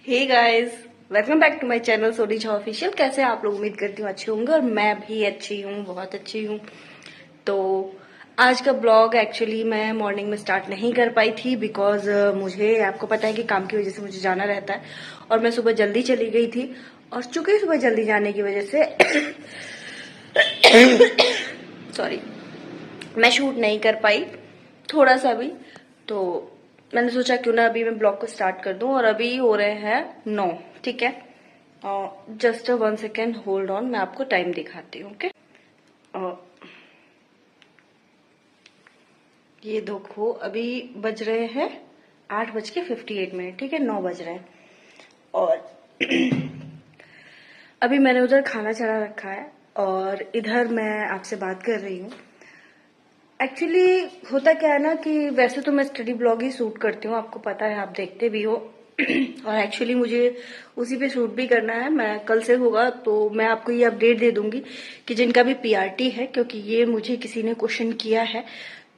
Hey guys, welcome back to my channel Sodi Jha official. कैसे हैं आप लोग? उम्मीद करती हूँ अच्छे होंगे और मैं भी अच्छी हूँ, बहुत अच्छी हूँ। तो आज का ब्लॉग एक्चुअली मैं मॉर्निंग में स्टार्ट नहीं कर पाई थी बिकॉज मुझे आपको पता है कि काम की वजह से मुझे जाना रहता है और मैं सुबह जल्दी चली गई थी। और चूंकि सुबह जल्दी जाने की वजह से सॉरी, मैं शूट नहीं कर पाई थोड़ा सा भी। तो मैंने सोचा क्यों ना अभी मैं ब्लॉग को स्टार्ट कर दूं और अभी हो रहे हैं 9। ठीक है, जस्ट 1 सेकेंड होल्ड ऑन, मैं आपको टाइम दिखाती हूँ। ओके, ये देखो अभी बज रहे हैं 8:58। ठीक है, 9 बज रहे हैं और अभी मैंने उधर खाना चढ़ा रखा है और इधर मैं आपसे बात कर रही हूँ। एक्चुअली होता क्या है ना कि वैसे तो मैं स्टडी ब्लॉग ही शूट करती हूँ, आपको पता है, आप देखते भी हो। और एक्चुअली मुझे उसी पे शूट भी करना है। मैं कल से होगा तो मैं आपको ये अपडेट दे दूंगी कि जिनका भी पीआरटी है, क्योंकि ये मुझे किसी ने क्वेश्चन किया है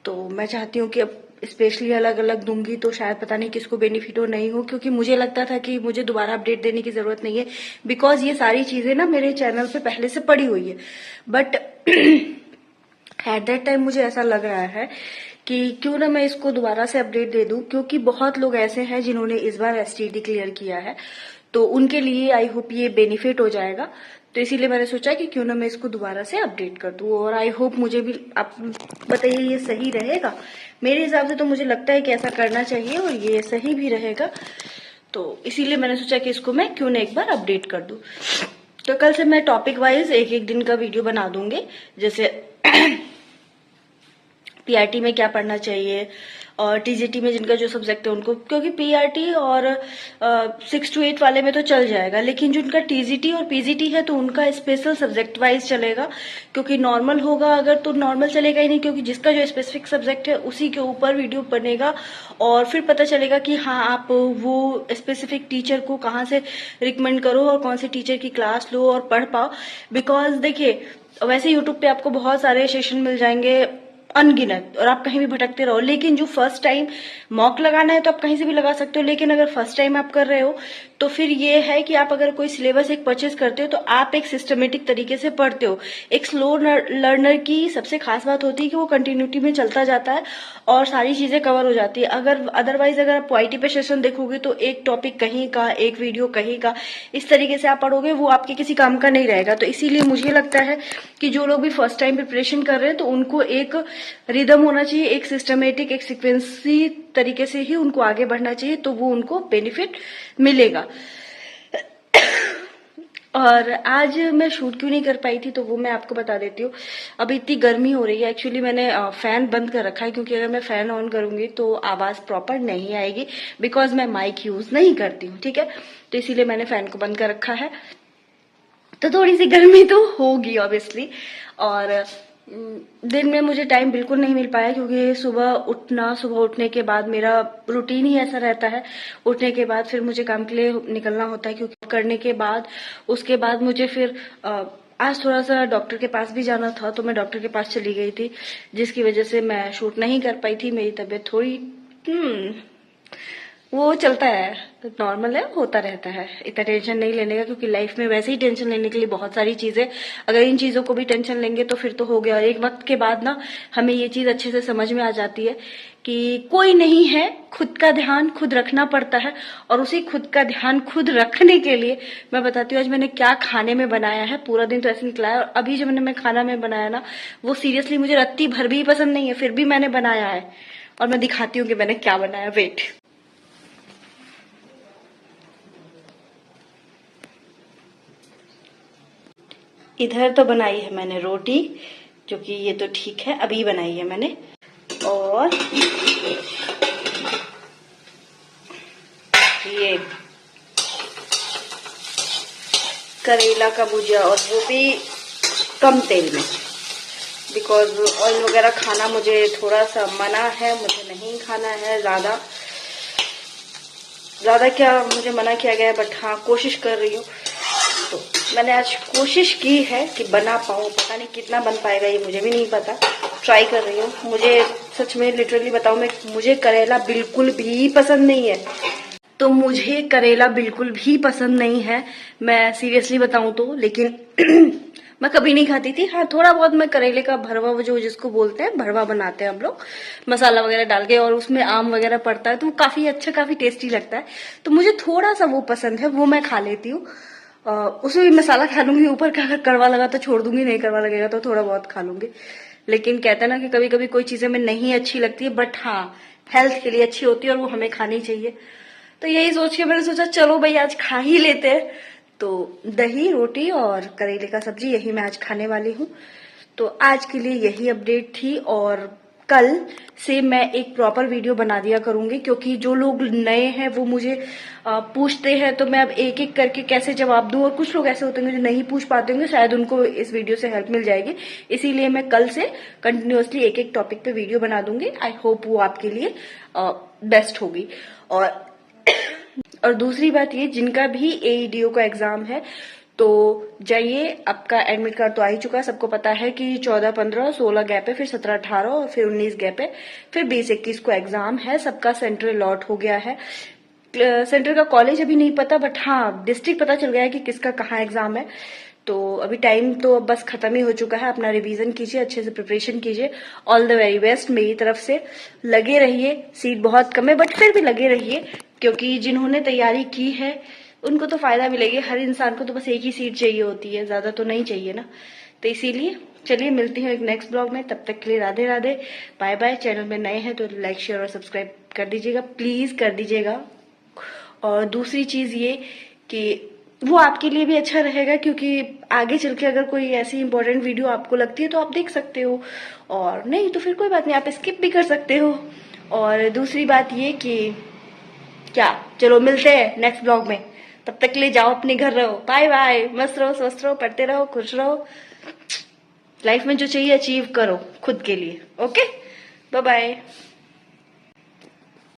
तो मैं चाहती हूँ कि अब स्पेशली अलग अलग दूंगी तो शायद पता नहीं किसको बेनिफिट हो नहीं हो, क्योंकि मुझे लगता था कि मुझे दोबारा अपडेट देने की जरूरत नहीं है बिकॉज ये सारी चीजें ना मेरे चैनल पे पहले से पड़ी हुई है। बट एट दैट टाइम मुझे ऐसा लग रहा है कि क्यों ना मैं इसको दोबारा से अपडेट दे दूं, क्योंकि बहुत लोग ऐसे हैं जिन्होंने इस बार एसटीडी क्लियर किया है तो उनके लिए आई होप ये बेनिफिट हो जाएगा। तो इसीलिए मैंने सोचा कि क्यों ना मैं इसको दोबारा से अपडेट कर दूं और आई होप मुझे भी, आप बताइए ये सही रहेगा? मेरे हिसाब से तो मुझे लगता है कि ऐसा करना चाहिए और ये सही भी रहेगा। तो इसीलिए मैंने सोचा कि इसको मैं क्यों ना एक बार अपडेट कर दूं। तो कल से मैं टॉपिक वाइज एक एक दिन का वीडियो बना दूंगी, जैसे पीआरटी में क्या पढ़ना चाहिए और टीजीटी में जिनका जो सब्जेक्ट है उनको, क्योंकि पीआरटी और 6 to 8 वाले में तो चल जाएगा, लेकिन जिनका टीजीटी और पीजीटी है तो उनका स्पेशल सब्जेक्ट वाइज चलेगा। क्योंकि नॉर्मल होगा अगर तो नॉर्मल चलेगा ही नहीं, क्योंकि जिसका जो स्पेसिफिक सब्जेक्ट है उसी के ऊपर वीडियो बनेगा और फिर पता चलेगा कि हाँ आप वो स्पेसिफिक टीचर को कहाँ से रिकमेंड करो और कौन से टीचर की क्लास लो और पढ़ पाओ। बिकॉज देखिए, वैसे यूट्यूब पे आपको बहुत सारे सेशन मिल जाएंगे अनगिनत और आप कहीं भी भटकते रहो, लेकिन जो फर्स्ट टाइम मॉक लगाना है तो आप कहीं से भी लगा सकते हो। लेकिन अगर फर्स्ट टाइम आप कर रहे हो तो फिर ये है कि आप अगर कोई सिलेबस एक परचेज करते हो तो आप एक सिस्टमेटिक तरीके से पढ़ते हो। एक स्लो लर्नर की सबसे खास बात होती है कि वो कंटिन्यूटी में चलता जाता है और सारी चीजें कवर हो जाती है। अगर अदरवाइज अगर आप वाईटी पे सेशन देखोगे तो एक टॉपिक कहीं का, एक वीडियो कहीं का, इस तरीके से आप पढ़ोगे, वो आपके किसी काम का नहीं रहेगा। तो इसीलिए मुझे लगता है कि जो लोग भी फर्स्ट टाइम प्रिपरेशन कर रहे हैं तो उनको एक रिदम होना चाहिए, एक सिस्टमेटिक, एक सिक्वेंसी तरीके से ही उनको आगे बढ़ना चाहिए, तो वो उनको बेनिफिट मिलेगा। और आज मैं शूट क्यों नहीं कर पाई थी तो वो मैं आपको बता देती हूँ। अभी इतनी गर्मी हो रही है, एक्चुअली मैंने फैन बंद कर रखा है क्योंकि अगर मैं फैन ऑन करूंगी तो आवाज प्रॉपर नहीं आएगी बिकॉज मैं माइक यूज नहीं करती हूँ। ठीक है, तो इसीलिए मैंने फैन को बंद कर रखा है। तो थोड़ी सी गर्मी तो होगी ऑब्वियसली। और दिन में मुझे टाइम बिल्कुल नहीं मिल पाया क्योंकि सुबह उठने के बाद मेरा रूटीन ही ऐसा रहता है। उठने के बाद फिर मुझे काम के लिए निकलना होता है, क्योंकि करने के बाद उसके बाद मुझे फिर आज थोड़ा सा डॉक्टर के पास भी जाना था तो मैं डॉक्टर के पास चली गई थी, जिसकी वजह से मैं शूट नहीं कर पाई थी। मेरी तबीयत थोड़ी वो चलता है, तो नॉर्मल है, होता रहता है। इतना टेंशन नहीं लेने का, क्योंकि लाइफ में वैसे ही टेंशन लेने के लिए बहुत सारी चीजें, अगर इन चीजों को भी टेंशन लेंगे तो फिर तो हो गया। और एक वक्त के बाद ना हमें ये चीज अच्छे से समझ में आ जाती है कि कोई नहीं है, खुद का ध्यान खुद रखना पड़ता है। और उसी खुद का ध्यान खुद रखने के लिए मैं बताती हूँ आज मैंने क्या खाने में बनाया है। पूरा दिन तो ऐसे निकला है और अभी जो मैं खाना में बनाया ना, वो सीरियसली मुझे रत्ती भर भी पसंद नहीं है, फिर भी मैंने बनाया है और मैं दिखाती हूँ कि मैंने क्या बनाया। वेट, इधर तो बनाई है मैंने रोटी, जो कि ये तो ठीक है, अभी बनाई है मैंने। और ये करेला का भुजिया, और वो भी कम तेल में, बिकॉज ऑयल वगैरह खाना मुझे थोड़ा सा मना है, मुझे नहीं खाना है ज्यादा क्या मुझे मना किया गया है, बट हाँ कोशिश कर रही हूँ। तो मैंने आज कोशिश की है कि बना पाऊँ, पता नहीं कितना बन पाएगा ये मुझे भी नहीं पता, ट्राई कर रही हूँ। मुझे सच में लिटरली बताऊँ, मुझे करेला बिल्कुल भी पसंद नहीं है। तो मुझे करेला बिल्कुल भी पसंद नहीं है, मैं सीरियसली बताऊं तो। लेकिन मैं कभी नहीं खाती थी। हाँ, थोड़ा बहुत मैं करेले का भरवा, जो जिसको बोलते हैं भरवा, बनाते हैं हम लोग मसाला वगैरह डाल के, और उसमें आम वगैरह पड़ता है तो वो काफी अच्छा, काफी टेस्टी लगता है। तो मुझे थोड़ा सा वो पसंद है, वो मैं खा लेती हूँ। उसमें भी मसाला खा लूंगी ऊपर का, अगर कड़वा लगा तो छोड़ दूंगी, नहीं कड़वा लगेगा तो थोड़ा बहुत खा लूंगी। लेकिन कहते हैं ना कि कभी कभी कोई चीजें हमें नहीं अच्छी लगती है, बट हाँ हेल्थ के लिए अच्छी होती है और वो हमें खानी चाहिए। तो यही सोच के मैंने सोचा चलो भाई आज खा ही लेते हैं। तो दही, रोटी और करेले का सब्जी यही मैं आज खाने वाली हूँ। तो आज के लिए यही अपडेट थी, और कल से मैं एक प्रॉपर वीडियो बना दिया करूंगी, क्योंकि जो लोग नए हैं वो मुझे पूछते हैं, तो मैं अब एक एक करके कैसे जवाब दूं। और कुछ लोग ऐसे होते हैं जो नहीं पूछ पाते होंगे, शायद उनको इस वीडियो से हेल्प मिल जाएगी। इसीलिए मैं कल से कंटिन्यूअसली एक एक टॉपिक पे वीडियो बना दूंगी। आई होप वो आपके लिए बेस्ट होगी। और दूसरी बात ये, जिनका भी एईडीओ का एग्जाम है तो जाइए, आपका एडमिट कार्ड तो आ ही चुका है। सबको पता है कि 14, 15, 16 गैप है, फिर 17, 18 और फिर 19 गैप है, फिर 20, 21 को एग्जाम है। सबका सेंटर अलॉट हो गया है। सेंटर का कॉलेज अभी नहीं पता, बट हाँ डिस्ट्रिक्ट पता चल गया है कि किसका कहाँ एग्जाम है। तो अभी टाइम तो अब बस खत्म ही हो चुका है। अपना रिवीजन कीजिए, अच्छे से प्रिपरेशन कीजिए। ऑल द वेरी बेस्ट मेरी तरफ से। लगे रहिए, सीट बहुत कम है बट फिर भी लगे रहिए, क्योंकि जिन्होंने तैयारी की है उनको तो फायदा मिलेगी। हर इंसान को तो बस एक ही सीट चाहिए होती है, ज्यादा तो नहीं चाहिए ना। तो इसीलिए चलिए मिलती हूँ एक नेक्स्ट ब्लॉग में। तब तक के लिए Radhe Radhe, bye bye. Channel में नए हैं तो लाइक, शेयर और सब्सक्राइब कर दीजिएगा, प्लीज कर दीजिएगा। और दूसरी चीज ये कि वो आपके लिए भी अच्छा रहेगा, क्योंकि आगे चल के अगर कोई ऐसी इंपॉर्टेंट वीडियो आपको लगती है तो आप देख सकते हो, और नहीं तो फिर कोई बात नहीं, आप स्किप भी कर सकते हो। और दूसरी बात ये कि क्या, चलो मिलते हैं नेक्स्ट ब्लॉग में। तब तक के लिए जाओ अपने घर, रहो, बाय बाय। मस्त रहो, स्वस्थ रहो, पढ़ते रहो, खुश रहो। लाइफ में जो चाहिए अचीव करो खुद के लिए। Okay, bye bye.